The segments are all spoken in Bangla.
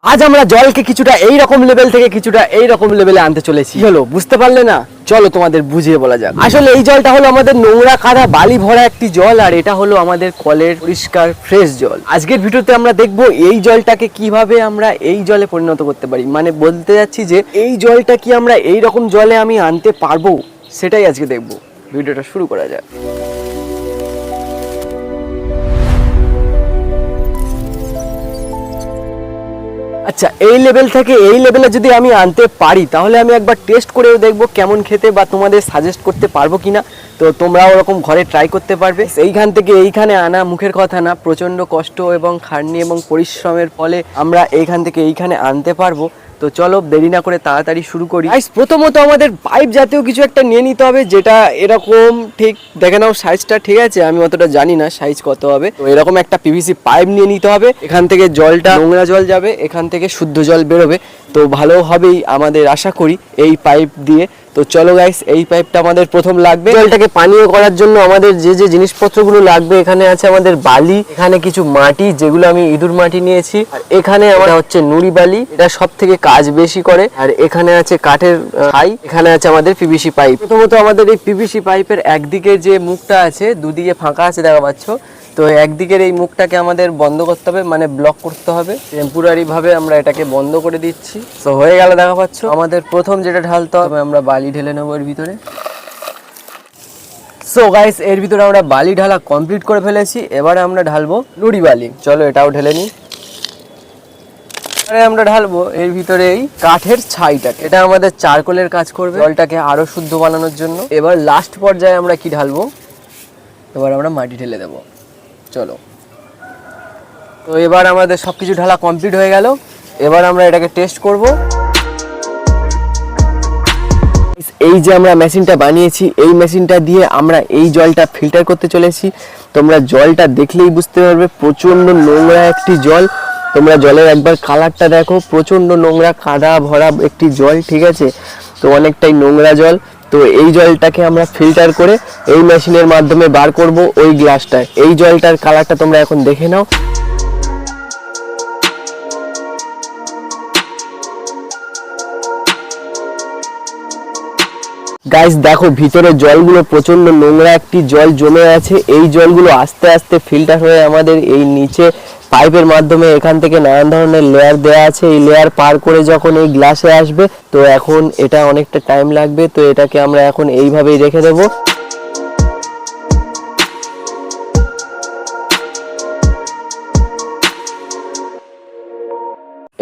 আজ আমরা জলকে কিছুটা এই রকম লেভেল থেকে কিছুটা এই রকম লেভেলে আনতে চলেছি। হলো বুঝতে পারলে না? চলো তোমাদের বুঝিয়ে বলা যাক। আসলে এই জলটা হলো আমাদের নোংরা কাদা বালি ভরা একটি জল, আর এটা হলো আমাদের কলের পরিষ্কার ফ্রেশ জল। আজকের ভিডিওতে আমরা দেখবো এই জলটাকে কিভাবে আমরা এই জলে পরিণত করতে পারি। মানে বলতে যাচ্ছি যে এই জলটা কি আমরা এই রকম জলে আমি আনতে পারবো, সেটাই আজকে দেখবো। ভিডিওটা শুরু করা যাক। আচ্ছা, এই লেভেল থেকে এই লেভেলে যদি আমি আনতে পারি তাহলে আমি একবার টেস্ট করেও দেখবো কেমন খেতে, বা তোমাদের সাজেস্ট করতে পারবো কিনা। তো তোমরাও ওরকম ঘরে ট্রাই করতে পারবে। এইখান থেকে এইখানে আনা মুখের কথা না, প্রচণ্ড কষ্ট এবং খাটনি এবং পরিশ্রমের ফলে আমরা এইখান থেকে এইখানে আনতে পারবো। তো চলো দেরি না করে তাড়াতাড়ি শুরু করি। প্রথমত আমাদের পাইপ জাতীয় কিছু একটা নিয়ে নিতে হবে, যেটা এরকম ঠিক দেখে নাও সাইজটা, ঠিক আছে? আমি অতটা জানি না সাইজ কত হবে। তো এরকম একটা পিভিসি পাইপ নিয়ে নিতে হবে। এখান থেকে জলটা নোংরা জল যাবে, এখান থেকে শুদ্ধ জল বেরোবে। তো ভালো হবেই আমাদের আশা করি এই পাইপ দিয়ে। তো চলো গাইস, এই পাইপটা আমাদের প্রথম লাগবে। জলটাকে পানীয় করার জন্য আমাদের যে যে জিনিসপত্রগুলো লাগবে, এখানে আছে আমাদের বালি, এখানে কিছু মাটি যেগুলো আমি ইঁদুর মাটি নিয়েছি, আর এখানে আমার হচ্ছে নুড়ি বালি, এটা সব থেকে কাজ বেশি করে। আর এখানে আছে কাঠের ছাই, এখানে আছে আমাদের পিভিসি পাইপ। প্রথমত আমাদের এই পিভিসি পাইপের একদিকে যে মুখটা আছে, দুদিকে ফাঁকা আছে দেখা পাচ্ছ। তো একদিকের এই মুখটাকে আমাদের বন্ধ করতে হবে, মানে ব্লক করতে হবে। টেম্পোরারি ভাবে আমরা এটাকে বন্ধ করে দিচ্ছি। তো হয়ে গেল দেখা পাচ্ছ। আমাদের প্রথম যেটা ঢালতে হবে, আমরা বালি ঢেলে নেবো এর ভিতরে। সো গাইস, এর ভিতরে আমরা বালি ঢালা কমপ্লিট করে ফেলেছি। এবারে আমরা ঢালবো নুড়ি বালি। চলো এটাও ঢেলে নিই। আমরা ঢালবো এর ভিতরে এই কাঠের ছাইটা, এটা আমাদের চারকোলের কাজ করবে জলটাকে আরো শুদ্ধ বানানোর জন্য। এবার লাস্ট পর্যায়ে আমরা কি ঢালবো, এবার আমরা মাটি ঢেলে দেবো। চলো, তো এবার আমাদের সবকিছু ঢালা কমপ্লিট হয়ে গেল। এবার আমরা এটাকে টেস্ট করব। এই যে আমরা মেশিনটা বানিয়েছি, এই মেশিনটা দিয়ে আমরা এই জলটা ফিল্টার করতে চলেছি। তোমরা জলটা দেখলেই বুঝতে পারবে প্রচন্ড নোংরা একটি জল। তোমরা জলের একবার কালারটা দেখো, প্রচন্ড নোংরা কাদা ভরা একটি জল, ঠিক আছে? তো অনেকটাই নোংরা জল। তো এই জলটাকে আমরা ফিল্টার করে এই মেশিনের মাধ্যমে বার করব ওই গ্লাসটায়। এই জলটার কালারটা তোমরা এখন দেখে নাও। গাইস দেখো, ভিতরে জলগুলো প্রচন্ড নোংরা একটি জল জমে আছে। এই জলগুলো আস্তে আস্তে ফিল্টার হয়ে আমাদের এই নিচে পাইপের মাধ্যমে এখান থেকে নানান ধরনের লেয়ার দেওয়া আছে। এই লেয়ার পার করে যখন এই গ্লাসে আসবে, তো এখন এটা অনেকটা টাইম লাগবে। তো এটাকে আমরা এখন এইভাবেই রেখে দেবো।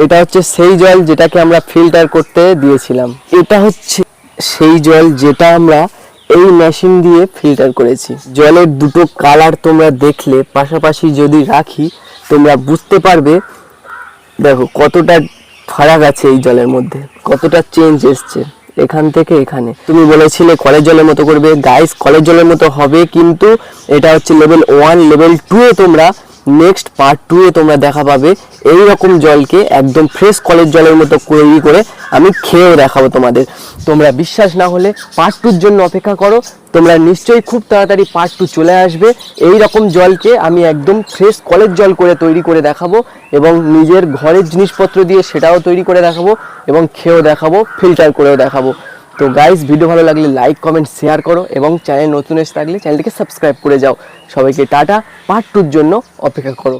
এটা হচ্ছে সেই জল যেটাকে আমরা ফিল্টার করতে দিয়েছিলাম। এটা হচ্ছে সেই জল যেটা আমরা এই মেশিন দিয়ে ফিল্টার করেছি। জলের দুটো কালার তোমরা দেখলে পাশাপাশি যদি রাখি, তোমরা বুঝতে পারবে দেখো কতটা ফারাক আছে এই জলের মধ্যে, কতটা চেঞ্জ এসছে এখান থেকে এখানে। তুমি বলেছিলে কলের জলের মতো করবে, গাইস কলের জলের মতো হবে, কিন্তু এটা হচ্ছে লেভেল 1। লেভেল 2 এ তোমরা নেক্সট পার্ট 2 এ তোমরা দেখা পাবে এই রকম জলকে একদম ফ্রেশ কলের জলের মতো তৈরি করে আমি খেয়েও দেখাবো তোমাদের। তোমরা বিশ্বাস না হলে পার্ট 2 এর জন্য অপেক্ষা করো। তোমরা নিশ্চয়ই খুব তাড়াতাড়ি পার্ট 2 চলে আসবে। এই রকম জলকে আমি একদম ফ্রেশ কলের জল করে তৈরি করে দেখাবো, এবং নিজের ঘরের জিনিসপত্র দিয়ে সেটাও তৈরি করে দেখাবো, এবং খেয়েও দেখাবো, ফিল্টার করেও দেখাবো। তো গাইস, ভিডিও ভালো লাগলে লাইক কমেন্ট শেয়ার করো, এবং চ্যানেল নতুন এসে থাকলে চ্যানেলটিকে সাবস্ক্রাইব করে যাও। সবাইকে টাটা। পার্ট 2 এর জন্য অপেক্ষা করো।